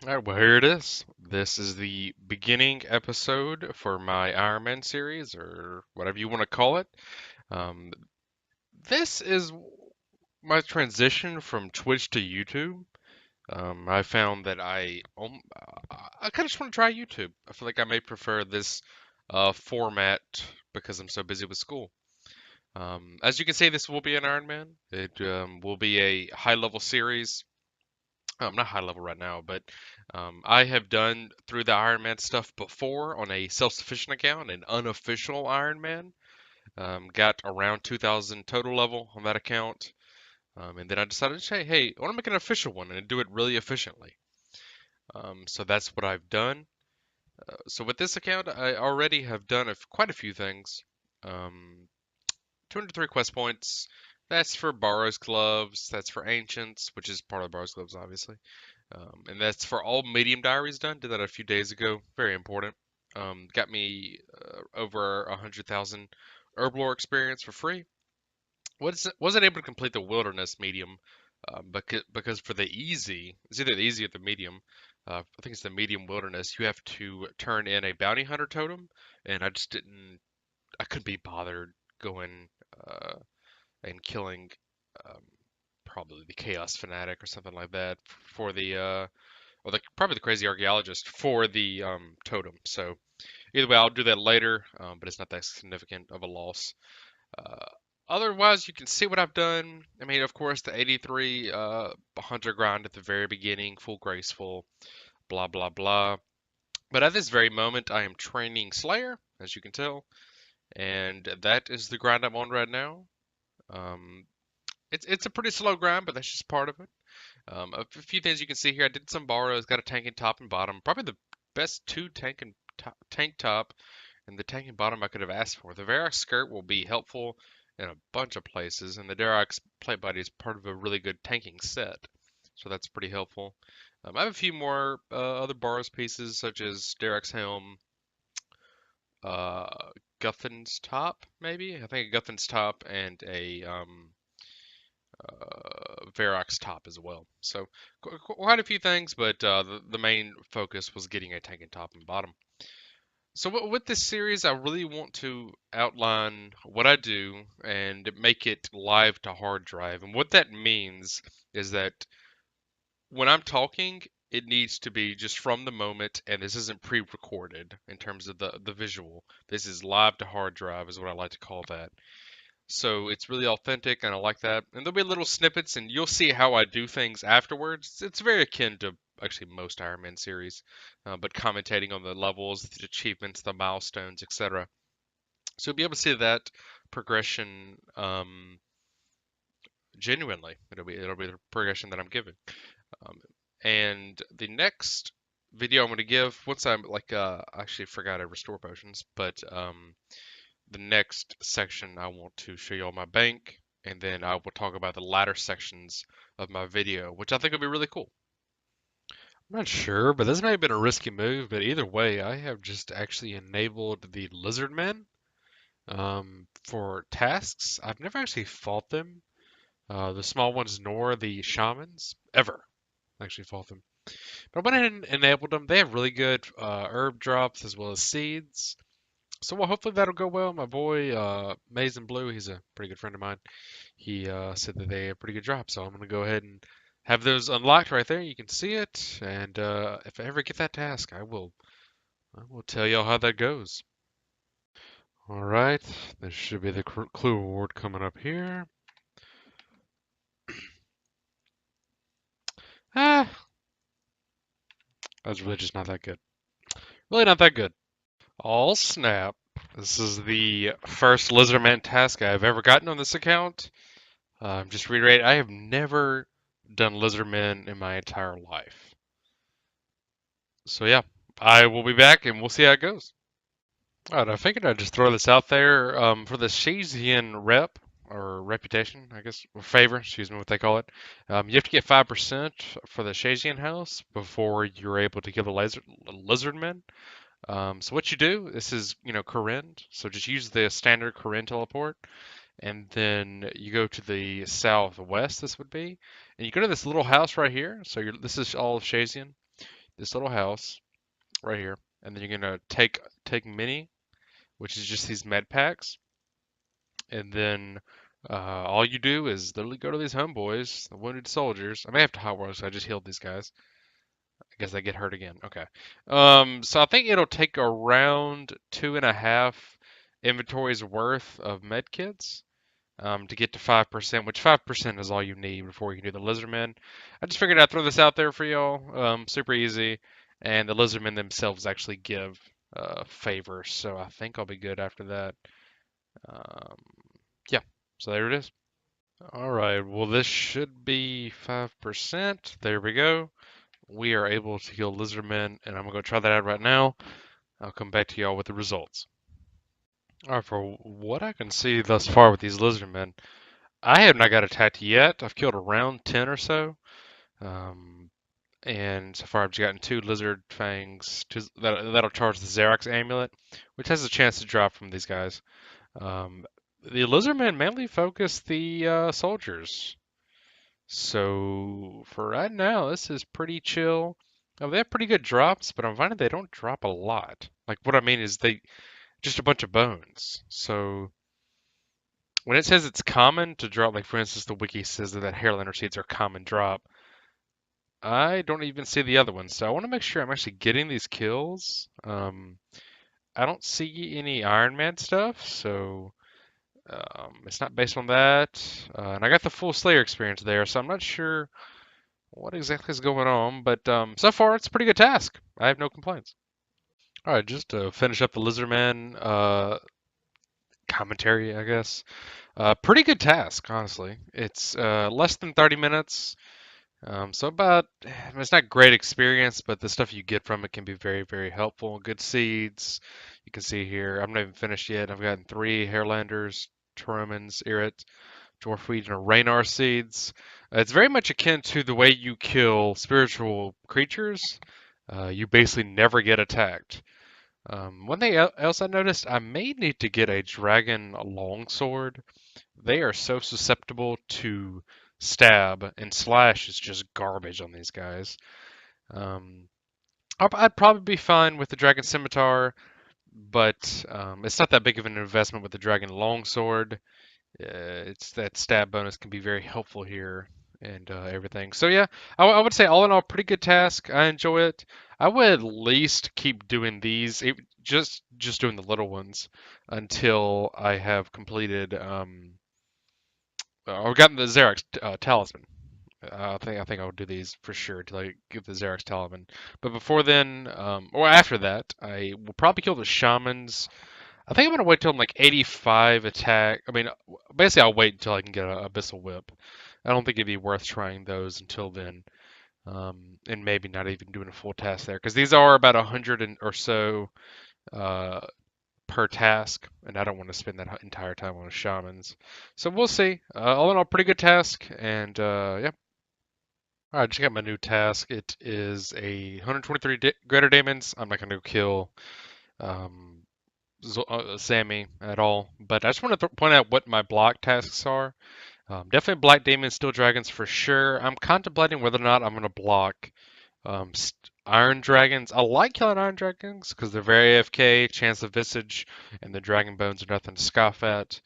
All right, well, here it is. This is the beginning episode for my Ironman series, or whatever you want to call it. Um, this is my transition from Twitch to YouTube. I found that I kind of just want to try YouTube. I feel like I may prefer this format because I'm so busy with school. As you can see, this will be an Ironman. It will be a high-level series. Not high level right now, but I have done through the Ironman stuff before on a self-sufficient account, an unofficial Ironman. Got around 2,000 total level on that account, and then I decided to say, hey, I want to make an official one and do it really efficiently. So that's what I've done. So with this account, I already have done quite a few things. Um, 203 quest points. That's for Borrow's gloves. That's for Ancients, which is part of Borrow's gloves, obviously. And that's for all medium diaries done. Did that a few days ago. Very important. Got me over 100,000 herblore experience for free. Wasn't able to complete the wilderness medium because for the easy, it's either the easy or the medium. I think it's the medium wilderness. You have to turn in a bounty hunter totem, and I just didn't. I couldn't be bothered going uh, and killing um, probably the chaos fanatic or something like that for the or probably the crazy archaeologist for the totem. So either way, I'll do that later, but it's not that significant of a loss. Uh, Otherwise, you can see what I've done. I mean, of course, the 83 hunter grind at the very beginning, full graceful, blah blah blah. But at this very moment, I am training Slayer, as you can tell, and that is the grind I'm on right now. Um, it's a pretty slow grind, but that's just part of it. A few things you can see here. I did some borrows, got a tank in top and bottom. Probably the best two tank top and the tank and bottom I could have asked for. The Varrock skirt will be helpful in a bunch of places, and the Darrock's plate body is part of a really good tanking set, so that's pretty helpful. I have a few more other borrows pieces, such as Darrock's helm, uh, Guthin's top, maybe. I think a Guthin's top and a Varrock's top as well. So quite a few things, but the main focus was getting a tank and top and bottom. So with this series, I really want to outline what I do and make it live to hard drive. And what that means is that when I'm talking, it needs to be just from the moment, and this isn't pre-recorded in terms of the visual. This is live to hard drive, is what I like to call that. So it's really authentic, and I like that. And there'll be little snippets, and you'll see how I do things afterwards. It's very akin to actually most Iron Man series, but commentating on the levels, the achievements, the milestones, etc. So you'll be able to see that progression genuinely. It'll be the progression that I'm giving. Um, and the next video I'm going to give once I'm like I actually forgot I restore potions, but the next section, I want to show you all my bank, and then I will talk about the latter sections of my video, which I think will be really cool. I'm not sure, but this may have been a risky move, but either way, I have just actually enabled the lizardmen for tasks. I've never actually fought them. The small ones nor the shamans, ever actually fought them. But I went ahead and enabled them. They have really good herb drops as well as seeds. So well, hopefully that'll go well. My boy Maze and Blue, he's a pretty good friend of mine. He said that they have pretty good drops, so I'm gonna go ahead and have those unlocked right there. You can see it, and if I ever get that task, I will tell y'all how that goes. All right, there should be the clue award coming up here. Ah, that's really just not that good. Really not that good. All snap. This is the first Lizardman task I've ever gotten on this account. Just reiterate, I have never done Lizardmen in my entire life. So yeah, I will be back and we'll see how it goes. Alright, I figured I'd just throw this out there for the Shazian rep, or reputation, I guess, or favor, excuse me, what they call it. You have to get 5% for the Shazian house before you're able to kill the Lizardmen. So what you do, this is, Corinne, so just use the standard Corinne teleport, and then you go to the southwest, this would be, and you go to this little house right here. So this is all of Shazian. this little house right here, and then you're gonna take mini, which is just these med packs, and then all you do is literally go to these homeboys, the wounded soldiers. I may have to hot world, so I just healed these guys. I guess they get hurt again. Okay. So I think it'll take around 2.5 inventories worth of med kits to get to 5%, which 5% is all you need before you can do the lizardmen. I just figured I'd throw this out there for y'all. Super easy, and the lizardmen themselves actually give favors, so I think I'll be good after that. Um, yeah, so there it is. All right, well this should be 5%. There we go. We are able to kill lizardmen, and I'm gonna go try that out right now. I'll come back to y'all with the results. All right, for what I can see thus far with these lizardmen, I have not got attacked yet. I've killed around 10 or so. Um, and so far I've gotten 2 lizard fangs that'll charge the Xerax amulet, which has a chance to drop from these guys. Um, the lizardmen mainly focus the soldiers. So for right now, this is pretty chill. They have pretty good drops, but I'm finding they don't drop a lot. Like what I mean is they just a bunch of bones. So when it says it's common to drop, like for instance, the wiki says that Hairlander seeds are common drop. I don't even see the other ones, so I want to make sure I'm actually getting these kills. I don't see any Iron Man stuff, so it's not based on that. And I got the full Slayer experience there, so I'm not sure what exactly is going on, but so far it's a pretty good task. I have no complaints. All right, just to finish up the Lizardman commentary, I guess. Pretty good task, honestly. It's less than 30 minutes. So about, it's not great experience, but the stuff you get from it can be very, very helpful. Good seeds. You can see here, I'm not even finished yet. I've gotten 3 Hairlanders, Toromans, Irrit, Dwarfweed, and Raynar seeds. It's very much akin to the way you kill spiritual creatures. You basically never get attacked. One thing else I noticed, I may need to get a dragon longsword. They are so susceptible to stab, and slash is just garbage on these guys. Um, I'd probably be fine with the dragon scimitar, but it's not that big of an investment with the dragon longsword. It's that stab bonus can be very helpful here and everything. So yeah, I would say all in all, pretty good task. I enjoy it. I would at least keep doing these, just doing the little ones until I have completed or gotten the Xerax talisman. I think I would do these for sure until I get the Xerax talisman. But before then, or after that, I will probably kill the shamans. I think I'm gonna wait till I'm like 85 attack. I mean, basically I'll wait until I can get an abyssal whip. I don't think it'd be worth trying those until then, and maybe not even doing a full task there because these are about 100 or so uh, per task, and I don't want to spend that entire time on shamans. So we'll see. All in all, pretty good task, and yeah. All right, just got my new task. It is a 123 greater demons. I'm not gonna go kill. Um, Sammy at all. But I just want to point out what my block tasks are. Definitely Black Demons, Steel Dragons for sure. I'm contemplating whether or not I'm going to block um, Iron Dragons. I like killing Iron Dragons because they're very AFK, chance of Visage, and the Dragon Bones are nothing to scoff at.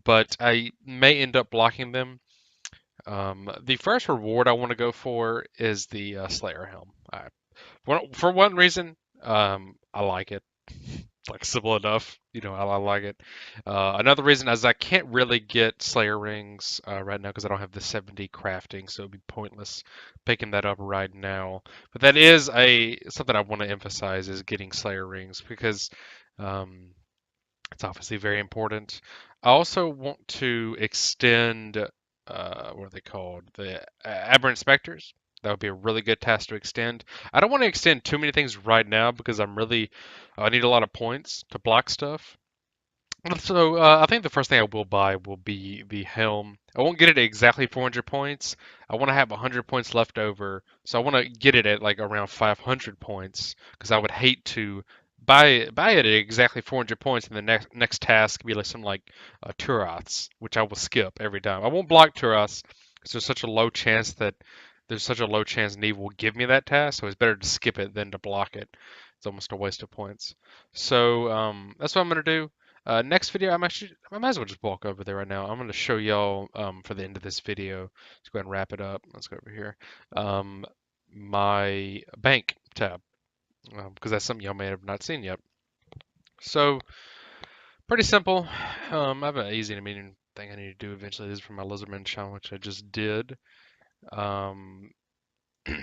But I may end up blocking them. The first reward I want to go for is the Slayer Helm. For one reason, I like it. Flexible enough. I like it. Another reason is I can't really get Slayer rings right now because I don't have the 70 crafting, so it'd be pointless picking that up right now. But that is something I want to emphasize is getting Slayer rings because um, it's obviously very important. I also want to extend, what are they called? The Aberrant Specters. That would be a really good task to extend. I don't want to extend too many things right now because I need a lot of points to block stuff. So I think the first thing I will buy will be the helm. I won't get it at exactly 400 points. I want to have 100 points left over, so I want to get it at like around 500 points because I would hate to buy it at exactly 400 points and the next task be like something like Turaths, which I will skip every time. I won't block Turaths because there's such a low chance that there's such a low chance Neve will give me that task, so it's better to skip it than to block it. It's almost a waste of points. So that's what I'm gonna do. Next video, I might as well just walk over there right now. I'm gonna show y'all for the end of this video. Let's go ahead and wrap it up. Let's go over here. Um, my bank tab, because that's something y'all may have not seen yet. So pretty simple. I have an easy and medium thing I need to do eventually. This is for my Lizardman challenge, which I just did. Um, all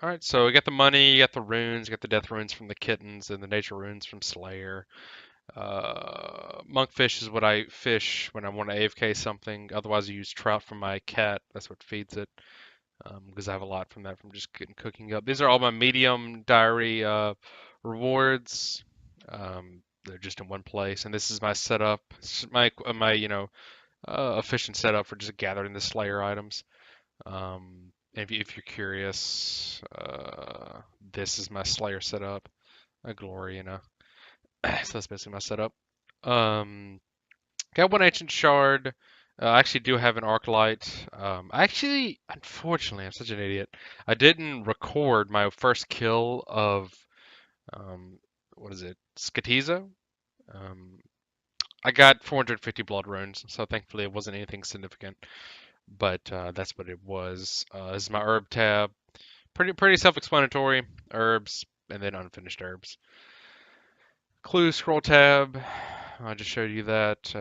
right, so I got the money, you got the runes, you got the death runes from the kittens, and the nature runes from Slayer. Monkfish is what I fish when I want to AFK something. Otherwise, I use trout from my cat. That's what feeds it. Because I have a lot from that from just getting cooking up. These are all my medium diary rewards. They're just in one place, and this is my setup. My efficient setup for just gathering the Slayer items. If you're curious, this is my Slayer setup. A glory, so that's basically my setup. Got one ancient shard. I actually do have an arc light. Unfortunately, I'm such an idiot. I didn't record my first kill of um, what is it, Skatizo. Um, I got 450 blood runes, so thankfully it wasn't anything significant. But that's what it was. This is my herb tab. Pretty self-explanatory. Herbs and then unfinished herbs. Clue scroll tab. I just showed you that.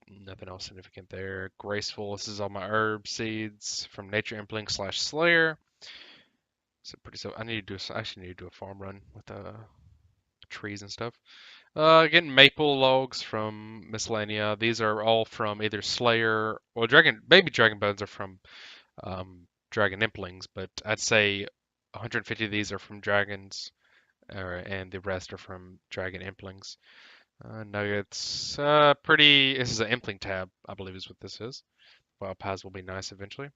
Nothing else significant there. Graceful. This is all my herb seeds from Nature Impling / Slayer. So pretty so. I actually need to do a farm run with trees and stuff. Getting maple logs from Miscellanea. These are all from either Slayer or Maybe Dragon Bones are from Dragon Implings, but I'd say 150 of these are from dragons, and the rest are from Dragon Implings. Nuggets, This is an Impling tab, I believe is what this is. Well, Paz will be nice eventually.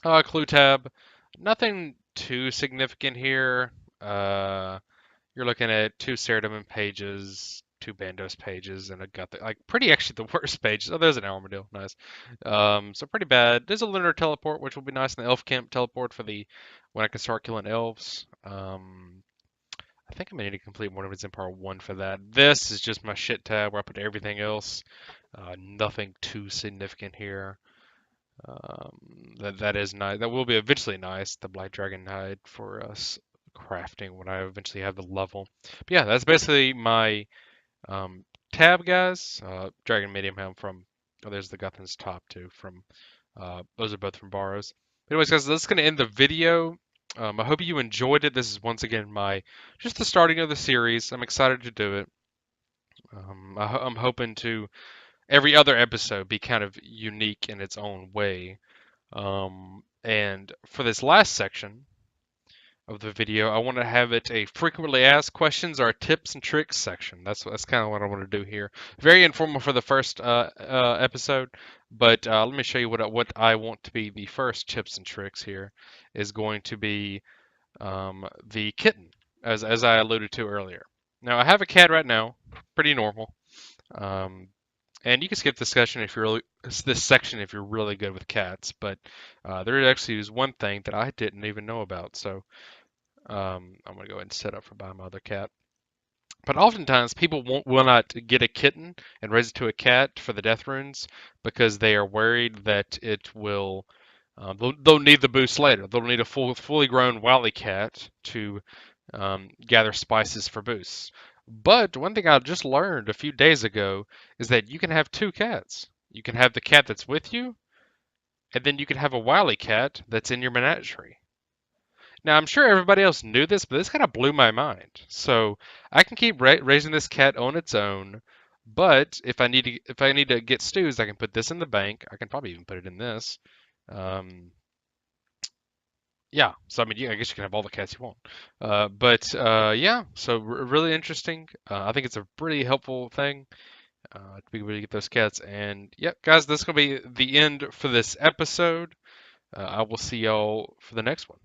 Clue tab, nothing too significant here. You're looking at 2 Ceradomin pages, 2 Bandos pages, and I got pretty actually the worst pages. Oh, there's an Armadillo, nice. So pretty bad. There's a lunar teleport, which will be nice, and the elf camp teleport for when I can start killing elves. I think I'm gonna need to complete Ornaments Empire 1 for that. This is just my shit tab where I put everything else. Nothing too significant here. That is nice. That will be eventually nice. The Black Dragon hide for us crafting when I eventually have the level. But yeah, that's basically my tab, guys. Dragon Medium Helm from. Oh, there's the Guthan's top too. Those are both from Barrows. Anyways, guys, that's gonna end the video. I hope you enjoyed it. This is once again just the starting of the series. I'm excited to do it. I'm hoping to every other episode be kind of unique in its own way. And for this last section of the video, I want to have it a frequently asked questions or tips and tricks section. That's kind of what I want to do here. Very informal for the first episode, but let me show you what I want to be the first tips and tricks here is going to be the kitten, as I alluded to earlier. Now I have a cat right now, pretty normal. And you can skip this section if you're really good with cats, but there actually is one thing that I didn't even know about. So I'm gonna go ahead and set up for buying my other cat. But oftentimes people will not get a kitten and raise it to a cat for the death runes because they are worried that it will. They'll need the boost later. They'll need a fully grown wily cat to gather spices for boosts. But one thing I just learned a few days ago is that you can have 2 cats. You can have the cat that's with you, and then you can have a wily cat that's in your menagerie. Now, I'm sure everybody else knew this, but this kind of blew my mind. So I can keep raising this cat on its own, but if I need to get stews, I can put this in the bank. I can probably even put it in this. Yeah, so I mean, yeah, I guess you can have all the cats you want. Yeah, so really interesting. I think it's a pretty helpful thing to be able to get those cats. And yeah, guys, this is gonna be the end for this episode. I will see y'all for the next one.